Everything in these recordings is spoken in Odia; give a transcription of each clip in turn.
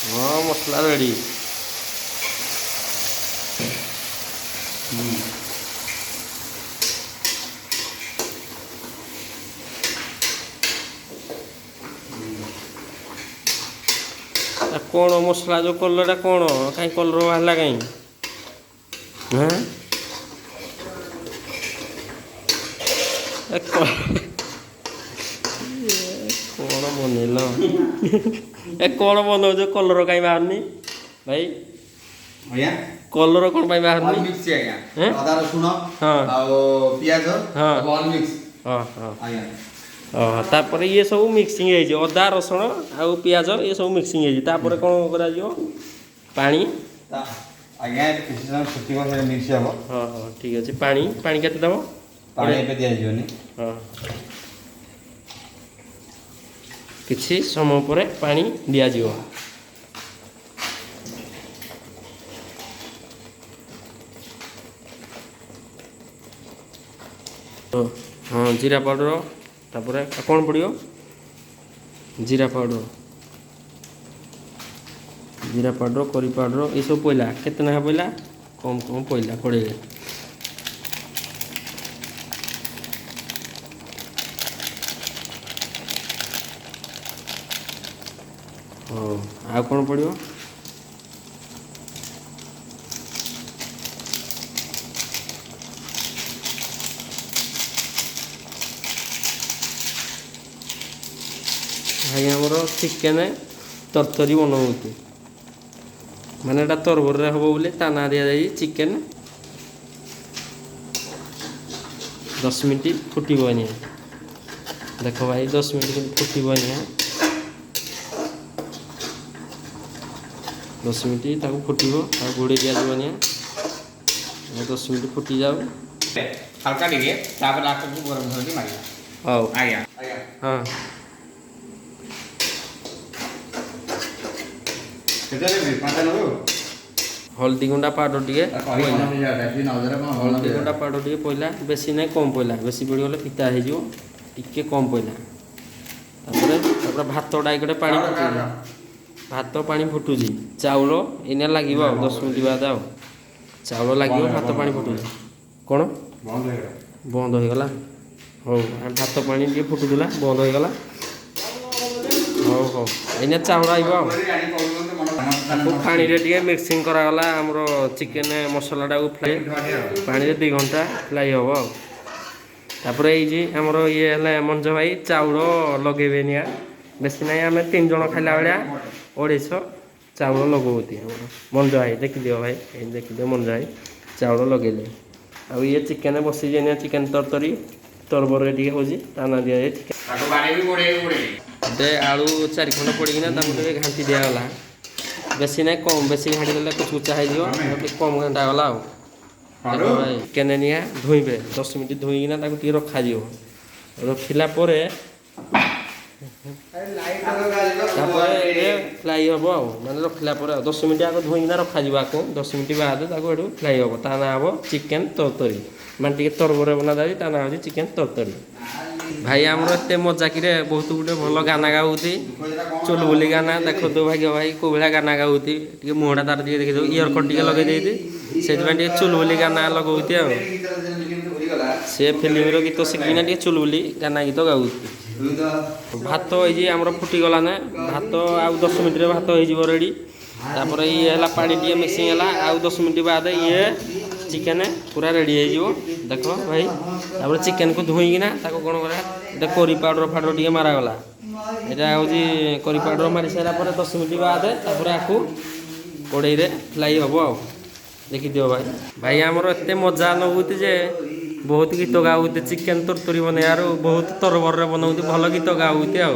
हाँ मसला रेडी। कौन मसला जो कलर कौन कहीं कलर बाहर कहीं हाँ कौन बनल ए कौन बनाऊच कलर कहीं बाहरनी भाई कलर कौन बाहरनी अदा रसुण हाँ पियाज हाँ हाँ हाँ तापर ये सब मिक्सिंग है अदा रसुण आउ पियाज ये सब मिक्सिंग है तापर कौन करा पानी आज्ञा किसी समय फुटिक मिक्स हे हाँ हाँ ठीक अच्छे पानी पानी केते दब पानी पे दिया हाँ किसी समय पर पानी दिया जिवो हाँ जीरा पाउडर तापर कौन पड़ो जीरा पाउडर करी पाउडर ये सब पड़ा केते ना पड़ा कम कम पड़ा कड़े हाँ आ कौन पड़ो भाई आमर चिकेन तरतरी बनाऊँ माने एटा तरबूर हम बोले ता ना दिया जाए चिकेन 10 मिनट फुटबनी देख भाई 10 मिनट फुटबनी 10 मिनट ताको फुटब घोड़े दिजानी 10 मिनट फुटी जाओ हल्का टिके तापर आको गरम धरती मारिया हां आज्ञा हाँ हल्दी गुंडा पाउडर टे हल्दी गुंडा पाउडर टे पड़ा बेसी ना कम पड़ा बेसी पड़गले फिता हो टे कम पड़ा भात डाइकटे पानी भात पानी फुटुची चाउल इना लगे 10 मिनट बाद आ चाउल लगे भात पानी फुटुची कौन बंद हो गला हो भात पानी टे फुटुला बंद हो गला हो हो इना चाउल पानी रे टे मिक्सिंग करागला आमर चिकेन मसलाटा फ्राई पानी 2 घंटा फ्राई हम तापर ये आमर ये मंज भाई चाउल लगे बेसी ना आम 3 जन खाला भाया 250 चाउल लगौती मंज भाई देखी दियो भाई देखी दियो मंज भाई चाउल लगे आ ये चिकेन बसी चिकेन तरतरी तरबर टे हो ताना दि जाए आलू 4 खंड पड़ना घाटी दिगला बेसी ना कम बेसी घाटी देले कुछ कुचा हो कम घंटा गला भाई चिकेन निया धोइबे 10 मिनट धोईना रखा रखिला फ्राई हम माने रखला 10 मिनट आगे धोईना रखा 10 मिनट बाद फ्राई हम ता ना हम चिकेन तरतरी माने टे तरबर बना जाए ता ना हो चिकेन तरतरी भाई आमर एत मजा कि बहुत गुटे भल गाना गाऊती चुलबुली गाना देख तो भाग्य भाई कौ भाया गाना गाऊती मुहटा तार टे देखी दो इयरकड टे लगे से चुलबुली गाना लगौती से फिल्म गीत शिखिना टे चुलबुली गाना गीत गाऊती भात ये आमर फुटीगला ना भात आउ 10 मिनट भात हो रेडी तापर ये है पानी टे मिक्सिंग है आउ 10 मिनट बाद ये चिकेन पूरा रेडी हो देख भाई तापर चिकेन को धोईकिना कौन करा करी पाउडर फाउडर टे मारागला यहाँ हूँ करी पाउडर मारी सारापर 10 मिनट बाद तापर आपको कड़े फ्राई हम आ देखी दियो भाई भाई आमर एत मजा नौती जे बहुत गीत गाऊते चिकेन तरतरी बनार बहुत तरबर बनाऊती भल गीत गाऊते आ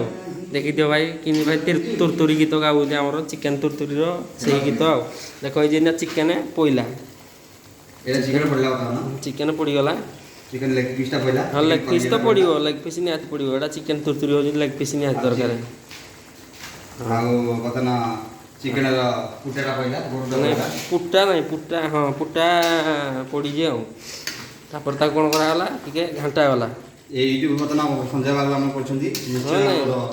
देखी दियो भाई कि भाई तुरतुरी गीत गाऊते आमर चिकेन तुरतुरी से गीत आ देख ये चिकेन पईला चिकेन पड़गला चिकेन लेग पीस पड़ा हाँ लेग पीस तो पड़ो लेग पीस निहाती पड़ो एटा चिकेन तुरतुरी हो लेग पीस निहाती दरकार चिकेन पुटा पड़ा पुटा नहीं पुटा हाँ पुटा पड़ी तापर कौन कराला टिके घंटा गला ये यूट्यूब बर्तमान संजय बाबू आम कर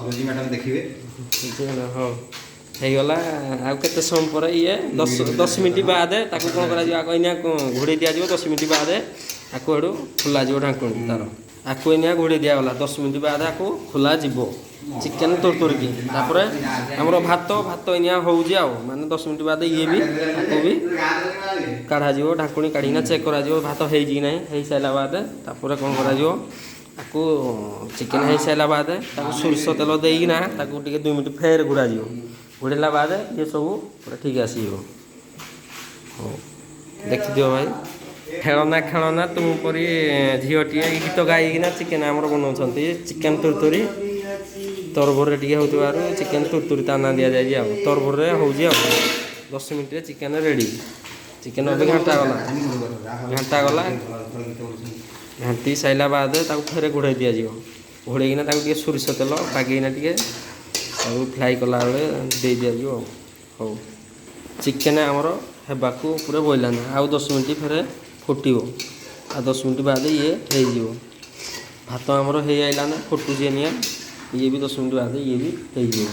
रोजी मैडम देखिए हाँ ହେଇଗଲା ଆଉ କେତେ ସମୟ ପରେ ଇଏ 10 ମିନିଟ୍ ବାଦ ତାକୁ କ'ଣ କରାଯିବ ଆଗ ଏଇନା ଘୋଡ଼େଇ ଦିଆଯିବ 10 ମିନିଟ୍ ବାଦ ଆକୁ ଏଠୁ ଖୋଲାଯିବ ଢାଙ୍କୁଣି ତାର ଆକୁ ଏଇନା ଘୋଡ଼େଇ ଦିଆଗଲା 10 ମିନିଟ୍ ବାଦ ଆକୁ ଖୋଲାଯିବ ଚିକେନ୍ ତରତରିକି ତାପରେ ଆମର ଭାତ ଏଇନା ହେଉଛି ଆଉ ମାନେ 10 ମିନିଟ୍ ବାଦ ଇଏ ବି ଆକୁ ବି କାଢ଼ାଯିବ ଢାଙ୍କୁଣି କାଢ଼ିକିନା ଚେକ୍ କରାଯିବ ଭାତ ହେଇଛି କି ନାହିଁ ହେଇସାରିଲା ବାଦ ତାପରେ କ'ଣ କରାଯିବ ଆକୁ ଚିକେନ୍ ହେଇସାରିଲା ବାଦ ତାକୁ ସୋରିଷ ତେଲ ଦେଇକିନା ତାକୁ ଟିକେ 2 ମିନିଟ୍ ଫେର ଘୋଡ଼ାଯିବ ଘୋଡ଼େଇଲା ବାଦ ଇଏ ସବୁ ପୁରା ଠିକ୍ ଆସିଯିବ ହଉ ଦେଖିଦିଅ ଭାଇ ଖେଳନା ତୁମ ପରି ଝିଅଟିଏ ଗୀତ ଗାଇକିନା ଚିକେନ୍ ଆମର ବନାଉଛନ୍ତି ଚିକେନ୍ ତରତରି ତରଭରରେ ଟିକେ ହେଉଥିବାରୁ ଚିକେନ୍ ତରତରି ତା ନାଁ ଦିଆଯାଇଛି ଆଉ ତରଭରରେ ହେଉଛି ଆଉ 10 ମିନିଟ୍ରେ ଚିକେନ୍ ରେଡ଼ି ଚିକେନ୍ ଏବେ ଘାଣ୍ଟା ଗଲା ଘାଣ୍ଟି ସାରିଲା ବାଦ ତାକୁ ଫେରେ ଘୋଡ଼େଇ ଦିଆଯିବ ଘୋଡ଼େଇକିନା ତାକୁ ଟିକେ ସୋରିଷ ତେଲ ବାଗେଇକିନା ଟିକେ ତାକୁ ଫ୍ରାଏ କଲାବେଳେ ଦେଇ ଦିଆଯିବ ହଉ ଚିକେନ୍ ଆମର ହେବାକୁ ପୁରା ବୋଇଲାନା ଆଉ 10 ମିନିଟ୍ ଫେରେ ଫୁଟିବ ଆଉ 10 ମିନିଟ୍ ବାଦ ଇଏ ହେଇଯିବ ଭାତ ଆମର ହେଇ ଆଇଲା ନା ଫୁଟୁଛି ନିଆଁ ଇଏ ବି 10 ମିନିଟ୍ ବାଦ ଇଏ ବି ହେଇଯିବ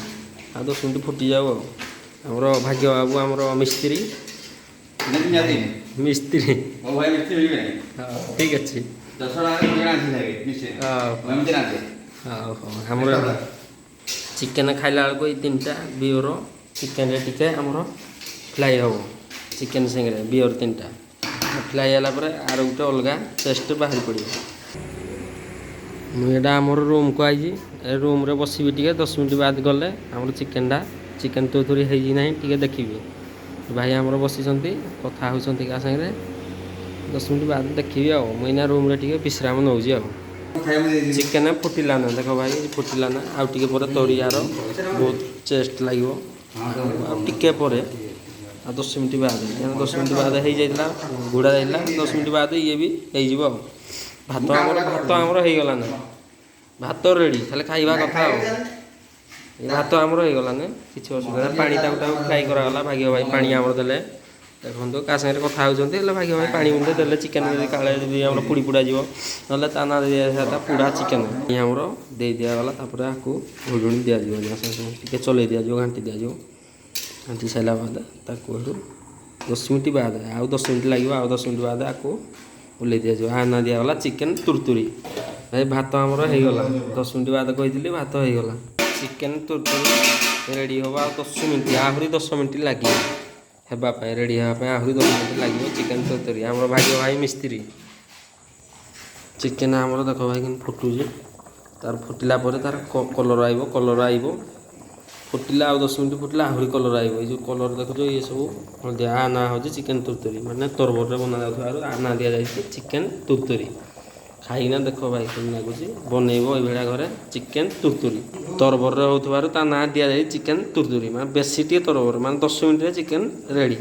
ଆଉ 10 ମିନିଟ୍ ଫୁଟିଯାଉ ଆଉ ଆମର ଭାଗ୍ୟ ବାବୁ ଆମର ମିସ୍ତ୍ରୀ ହଁ ଠିକ୍ ଅଛି ଆମର ଚିକେନ୍ ଖାଇଲା ବେଳକୁ ଏଇ 3ଟା ବିଅର ଚିକେନ୍ରେ ଟିକେ ଆମର ଫ୍ରାଏ ହେବ ଚିକେନ୍ ସାଙ୍ଗରେ ବିଅର 3ଟା ଫ୍ରାଏ ହେଲା ପରେ ଆର ଗୋଟେ ଅଲଗା ଟେଷ୍ଟ ବାହାରି ପଡ଼ିବ ମୁଁ ଏଇଟା ଆମର ରୁମ୍କୁ ଆଇଛି ଏ ରୁମ୍ରେ ବସିବି ଟିକେ 10 ମିନିଟ୍ ବାଦ ଗଲେ ଆମର ଚିକେନ୍ ତରତରି ହେଇଛି ନାହିଁ ଟିକେ ଦେଖିବି ଭାଇ ଆମର ବସିଛନ୍ତି କଥା ହେଉଛନ୍ତି କାହା ସାଙ୍ଗରେ 10 ମିନିଟ୍ ବାଦ ଦେଖିବି ଆଉ ମୁଁ ଏଇନା ରୁମ୍ରେ ଟିକେ ବିଶ୍ରାମ ନେଉଛି ଆଉ ଚିକେନ୍ ଫୁଟିଲା ନା ଦେଖ ଭାଇ ଫୁଟିଲା ନା ଆଉ ଟିକେ ପରେ ତରିଆର ବହୁତ ଟେଷ୍ଟ ଲାଗିବ ଆଉ ଟିକେ ପରେ ଆଉ 10 ମିନିଟ୍ ବାଦ 10 ମିନିଟ୍ ବାଦ ହେଇଯାଇଥିଲା ଘୋଡ଼ା ଯାଇଥିଲା 10 ମିନିଟ୍ ବାଦ ଇଏ ବି ହେଇଯିବ ଆଉ ଭାତ ଆମର ହେଇଗଲା ନା ଭାତ ରେଡ଼ି ଖାଲି ଖାଇବା କଥା ଆଉ ଭାତ ଆମର ହେଇଗଲା ନା କିଛି ଅସୁବିଧା ପାଣି ତାକୁ ଫ୍ରାଏ କରାଗଲା ଭାଗ୍ୟ ଭାଇ ପାଣି ଆମର ଦେଲେ ଦେଖନ୍ତୁ କାହା ସାଙ୍ଗରେ କଥା ହେଉଛନ୍ତି ହେଲେ ଭାଗ୍ୟ ଭାଇ ପାଣି ମୁଣ୍ଡେ ଦେଲେ ଚିକେନ୍ ଯଦି କାଳେ ଯଦି ଆମର ପୋଡ଼ି ପୋଡ଼ା ଯିବ ନହେଲେ ତା ନାଁ ଦିଆଯାଇଥାନ୍ତା ପୋଡ଼ା ଚିକେନ୍ ଆମର ଦେଇ ଦିଆଗଲା ତାପରେ ଆକୁ ଘୋଡ଼ଣି ଦିଆଯିବ ଟିକେ ଚଲେଇ ଦିଆଯିବ ଘାଣ୍ଟି ଦିଆଯିବ ଘାଣ୍ଟି ସାରିଲା ବାଦ ତାକୁ ଏଠୁ 10 ମିନିଟ୍ ବାଦ ଆଉ 10 ମିନିଟ୍ ଲାଗିବ ଆଉ 10 ମିନିଟ୍ ବାଦ ଆକୁ ଓହ୍ଲେଇ ଦିଆଯିବ ନାଁ ଦିଆଗଲା ଚିକେନ୍ ତରତରି ଭାଇ ଭାତ ଆମର ହେଇଗଲା 10 ମିନିଟ୍ ବାଦ କହିଥିଲି ଭାତ ହେଇଗଲା ଚିକେନ୍ ତରତରି ରେଡ଼ି ହେବ ଆଉ 10 ମିନିଟ୍ ଆହୁରି 10 ମିନିଟ୍ ଲାଗିବ ହେବା ପାଇଁ ରେଡ଼ି ହେବା ପାଇଁ ଆହୁରି 10 ମିନିଟ୍ ଲାଗିବ ଚିକେନ୍ ତରତରି ଆମର ଭାଗ୍ୟ ଭାଇ ମିସ୍ତ୍ରୀ ଚିକେନ୍ ଆମର ଦେଖ ଭାଇ କେମିତି ଫୁଟୁଛି ତାର ଫୁଟିଲା ପରେ ତାର କଲର୍ ଆଇବ ଫୁଟିଲା ଆଉ 10 ମିନିଟ୍ ଫୁଟିଲା ଆହୁରି କଲର୍ ଆଇବ ଏଇ ଯେଉଁ କଲର୍ ଦେଖୁଛ ଇଏ ସବୁ ହଳଦିଆ ନାଁ ହେଉଛି ଚିକେନ୍ ତରତରି ମାନେ ତରଭରରେ ବନା ଯାଉଥିବାରୁ ନାଁ ଦିଆଯାଇଛି ଚିକେନ୍ ତରତରି ଖାଇକିନା ଦେଖ ଭାଇ କେମିତି ଲାଗୁଛି ବନେଇବ ଏଇଭଳିଆ ଘରେ ଚିକେନ୍ ତରତରି ତରଭରରେ ହେଉଥିବାରୁ ତା ନାଁ ଦିଆଯାଇଛି ଚିକେନ୍ ତରତରି ମାନେ ବେଶୀ ଟିକେ ତରଭର ମାନେ 10 ମିନିଟ୍ରେ ଚିକେନ୍ ରେଡ଼ି